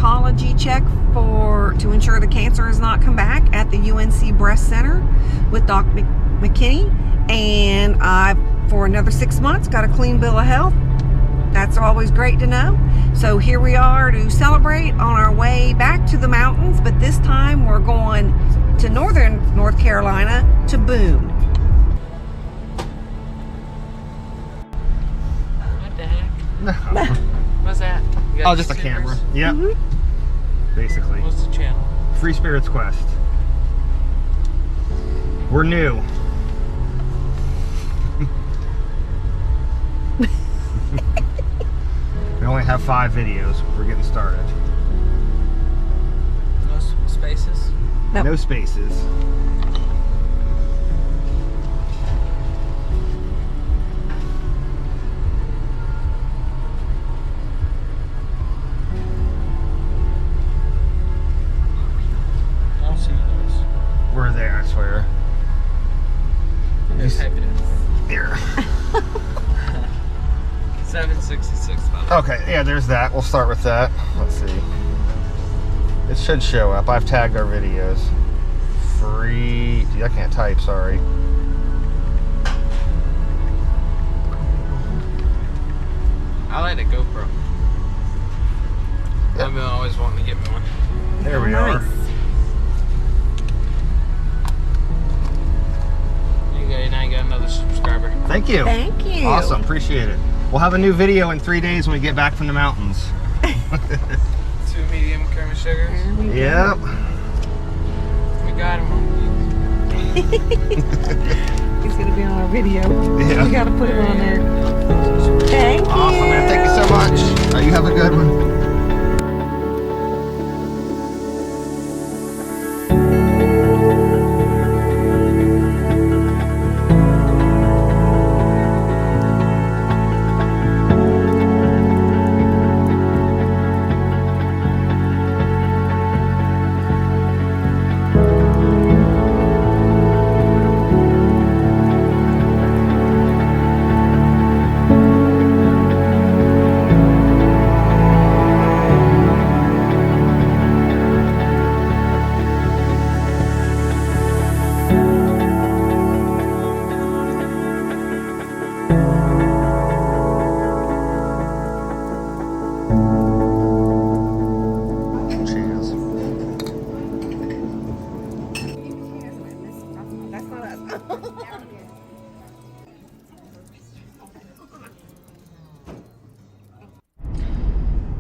oncology check to ensure the cancer has not come back at the UNC Breast Center with Doc McKinney, and I've for another 6 months got a clean bill of health. That's always great to know. So here we are to celebrate on our way back to the mountains, but this time we're going to northern North Carolina to Boone. What the heck? No. What's that? Oh, just a camera. Yep. Basically. What's the channel? Free Spirits Quest. We're new. We only have 5 videos. We're getting started. No spaces? Nope. No spaces. I don't see those. We're there, I swear. Just type it in. Here. 766. Okay, yeah, there's that. We'll start with that. Let's see. It should show up. I've tagged our videos. Free. Gee, I can't type, sorry. I like a GoPro. Yep. I've been always wanting to get me one. There we Nice. are. Now you got another subscriber. Thank you. Thank you. Awesome, appreciate it. We'll have a new video in 3 days when we get back from the mountains. 2 medium cream sugars. There we go. Yep. We got him on. He's gonna be on our video. Yeah. We gotta put him on there. Thank you. Awesome, man. Thank you so much. You have a good one.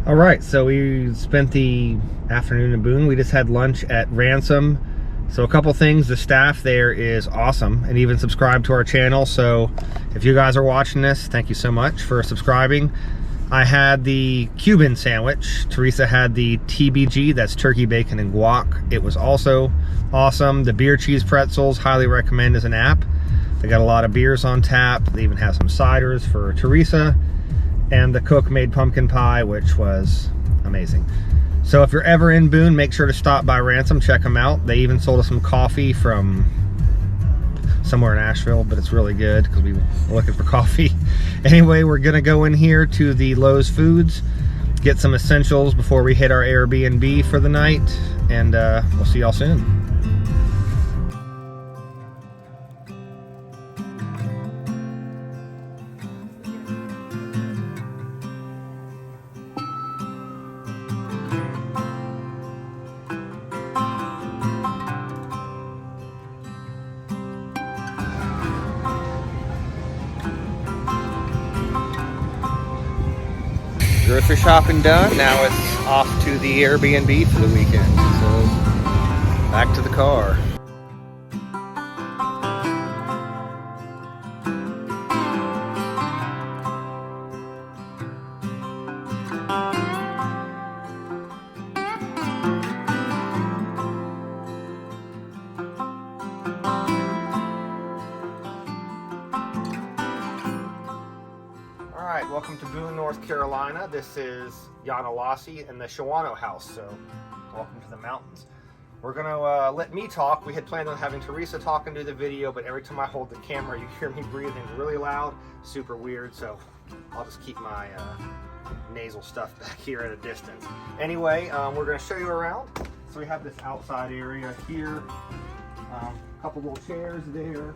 All right, so we spent the afternoon in Boone. We just had lunch at Ransom. So a couple things, the staff there is awesome and even subscribed to our channel. So if you guys are watching this, thank you so much for subscribing. I had the Cuban sandwich. Teresa had the TBG, that's turkey, bacon, and guac. It was also awesome. The beer cheese pretzels, highly recommend as an app. They got a lot of beers on tap. They even have some ciders for Teresa. And the cook made pumpkin pie, which was amazing. So if you're ever in Boone, make sure to stop by Ransom, check them out. They even sold us some coffee from somewhere in Asheville, but it's really good because we were looking for coffee. Anyway, we're gonna go in here to the Lowe's Foods, get some essentials before we hit our Airbnb for the night, and we'll see y'all soon. Grocery shopping done. Now it's off to the Airbnb for the weekend. So back to the car. Alright, welcome to Boone, North Carolina. This is Yana Lassie in the Shawano house, so welcome to the mountains. We're gonna let me talk. We had planned on having Teresa talk and do the video, but every time I hold the camera, you hear me breathing really loud, super weird, so I'll just keep my nasal stuff back here at a distance. Anyway, we're going to show you around. So we have this outside area here, a couple little chairs there,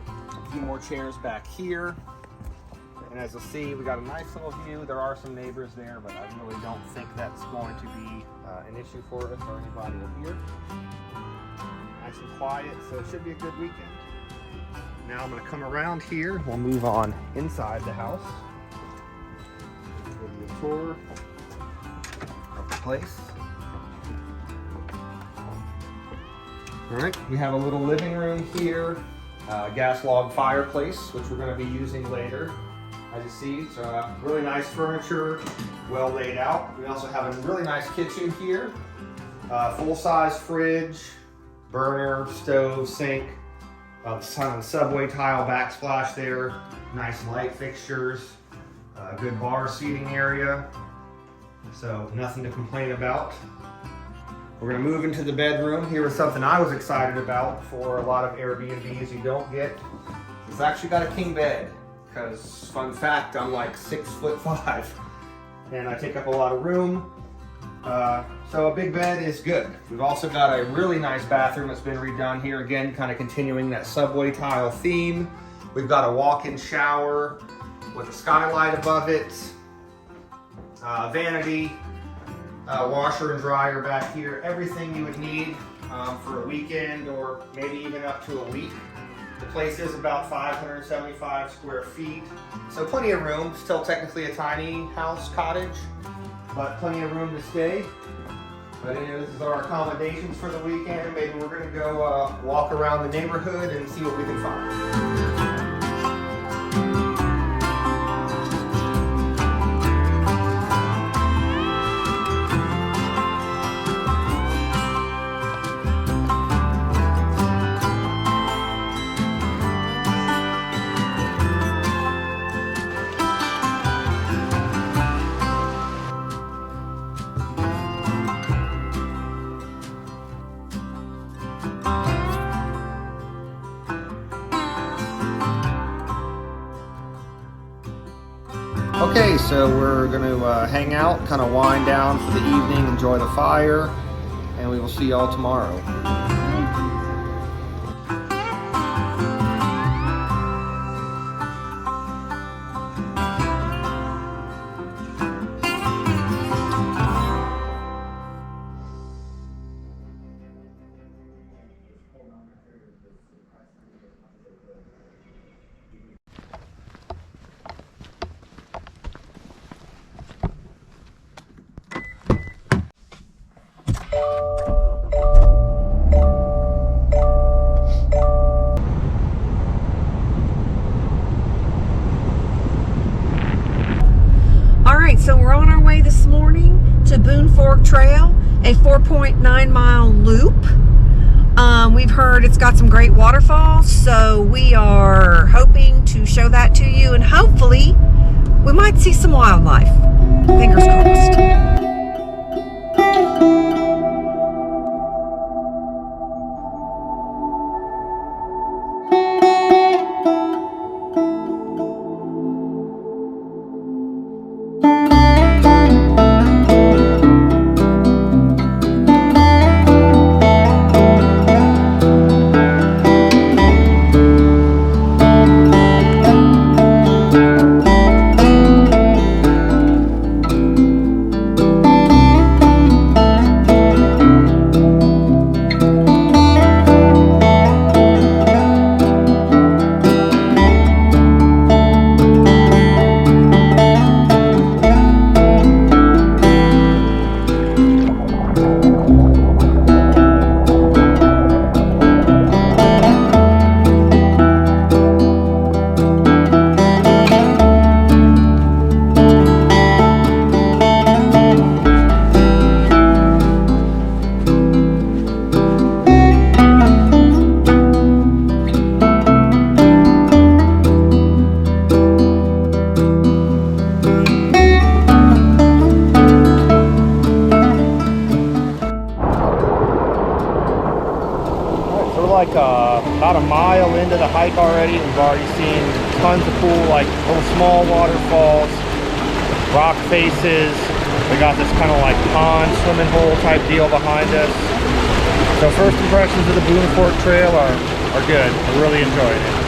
a few more chairs back here. And as you'll see, we got a nice little view. There are some neighbors there, but I really don't think that's going to be an issue for us or anybody here. Nice and quiet, so it should be a good weekend. Now I'm going to come around here. We'll move on inside the house. Give you a tour of the place. All right, we have a little living room here, gas log fireplace, which we're going to be using later. As you see, it's really nice furniture, well laid out. We also have a really nice kitchen here, full-size fridge, burner, stove, sink, subway tile backsplash there, nice light fixtures, good bar seating area, so nothing to complain about. We're going to move into the bedroom. Here was something I was excited about for a lot of Airbnbs you don't get. It's actually got a king bed. Because, fun fact, I'm like 6'5", and I take up a lot of room, so a big bed is good. We've also got a really nice bathroom that's been redone here, again, kind of continuing that subway tile theme. We've got a walk-in shower with a skylight above it, vanity, washer and dryer back here, everything you would need for a weekend or maybe even up to a week. The place is about 575 square feet, so plenty of room. Still technically a tiny house cottage, but plenty of room to stay. But anyway, this is our accommodations for the weekend. Maybe we're going to go walk around the neighborhood and see what we can find. Okay, so we're going to hang out, kind of wind down for the evening, enjoy the fire, and we will see y'all tomorrow. So we're on our way this morning to Boone Fork Trail, a 4.9 mile loop. We've heard it's got some great waterfalls, so we are hoping to show that to you, and hopefully we might see some wildlife. Fingers crossed. About a mile into the hike already. We've already seen tons of cool, like little small waterfalls. rock faces. We got this kind of like pond, swimming hole type deal behind us. So first impressions of the Boone Fork Trail are good. We're really enjoying it.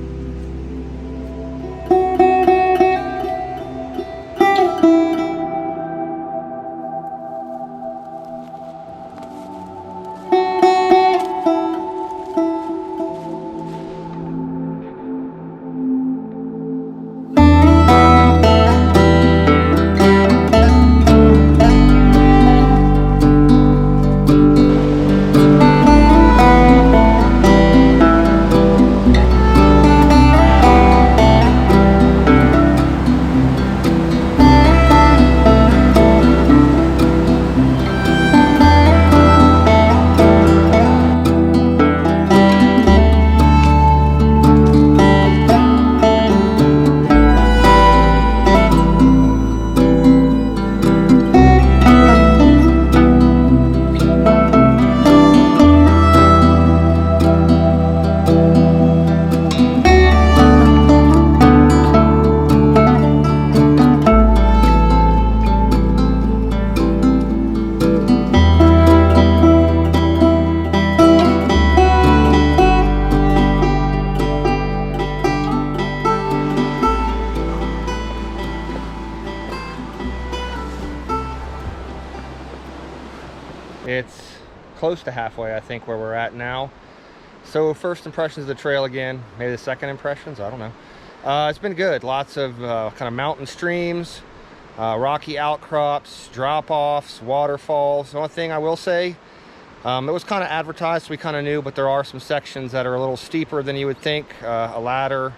It's close to halfway, I think, where we're at now. So first impressions of the trail again, maybe the second impressions, I don't know. It's been good. Lots of kind of mountain streams, rocky outcrops, drop-offs, waterfalls. The only thing I will say, it was kind of advertised, so we kind of knew, but there are some sections that are a little steeper than you would think. A ladder,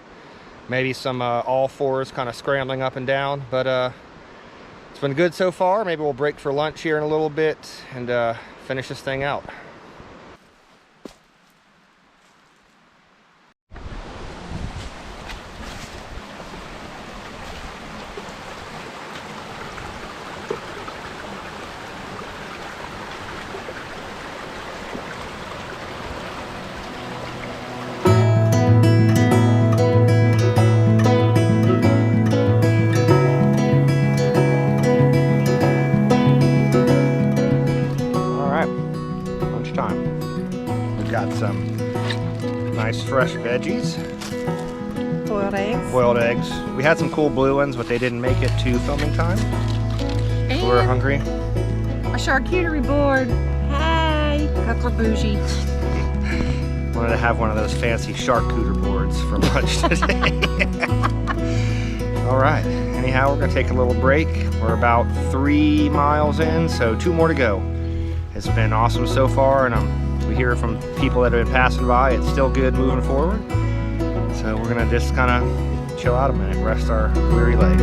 maybe some all fours kind of scrambling up and down, but it's been good so far. Maybe we'll break for lunch here in a little bit and finish this thing out. Got some nice fresh veggies. Boiled eggs. Boiled eggs. We had some cool blue ones, but they didn't make it to filming time. So we're hungry. A charcuterie board. Hey, that's our bougie. Wanted to have one of those fancy charcuterie boards for lunch today. All right. Anyhow, we're gonna take a little break. We're about 3 miles in, so 2 more to go. It's been awesome so far, and we hear from people that have been passing by, it's still good moving forward. So we're gonna just kind of chill out a minute, rest our weary legs.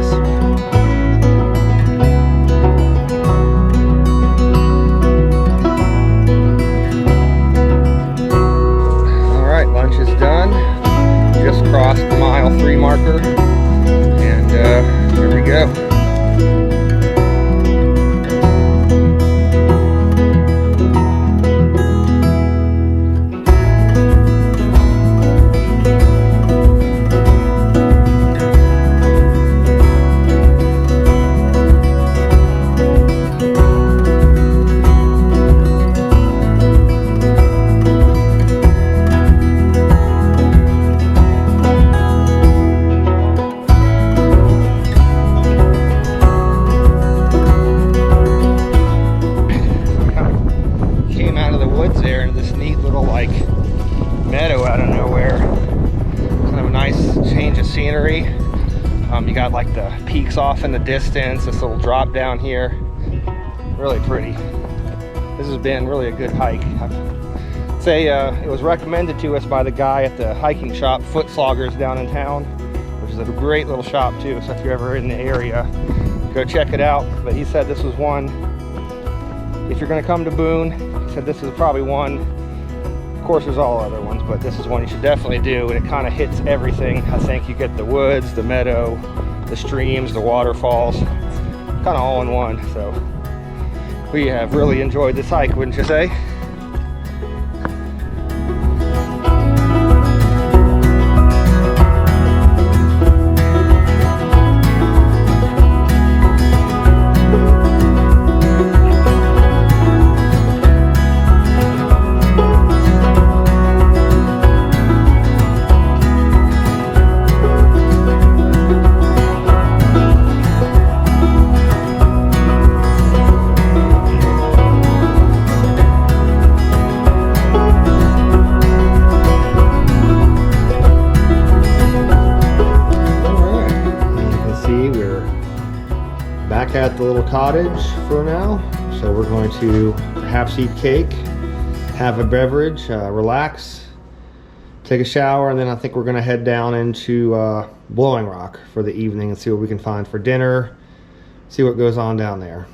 All right, lunch is done. Just crossed the mile 3 marker, and here we go. Scenery. You got like the peaks off in the distance, this little drop down here. Really pretty. This has been really a good hike. I'd say it was recommended to us by the guy at the hiking shop, Foot Sloggers, down in town, which is a great little shop too, so if you're ever in the area, go check it out. But he said this was one, if you're going to come to Boone, he said this is probably one. Of course there's all other ones, but this is one you should definitely do, and it kind of hits everything. I think you get the woods, the meadow, the streams, the waterfalls, kind of all in one. So we have really enjoyed this hike, wouldn't you say? back at the little cottage for now. So we're going to perhaps eat cake, have a beverage, relax, take a shower, and then I think we're gonna head down into Blowing Rock for the evening and see what we can find for dinner, see what goes on down there.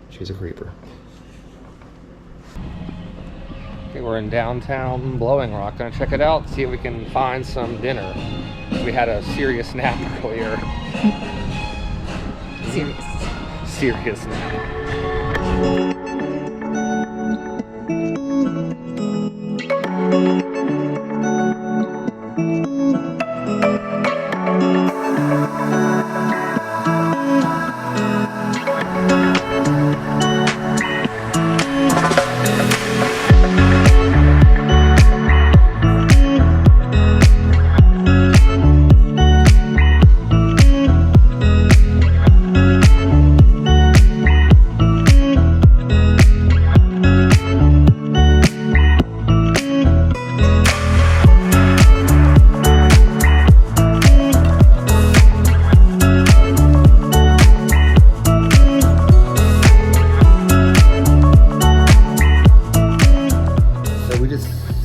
She's a creeper. Okay, we're in downtown Blowing Rock. Gonna check it out, see if we can find some dinner. We had a serious nap earlier. Serious nap.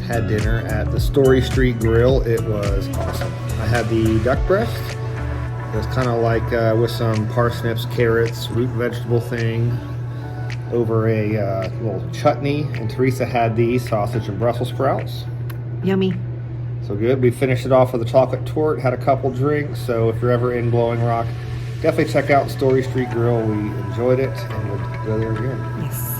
Had dinner at the Story Street Grill. It was awesome. I had the duck breast. It was kind of like with some parsnips, carrots, root vegetable thing over a little chutney, and Teresa had the sausage and Brussels sprouts. Yummy. So good. We finished it off with a chocolate torte, had a couple drinks, so if you're ever in Blowing Rock, definitely check out Story Street Grill. We enjoyed it and we'll go there again. Yes.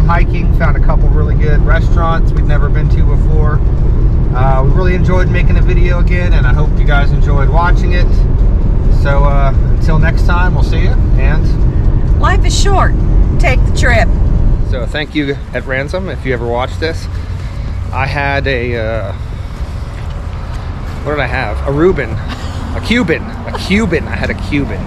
Hiking, found a couple really good restaurants we've never been to before. We really enjoyed making a video again, and I hope you guys enjoyed watching it. So until next time, we'll see you, and life is short. Take the trip. So thank you at Ransom if you ever watched this. I had a what did I have? A Reuben, a Cuban. I had a Cuban.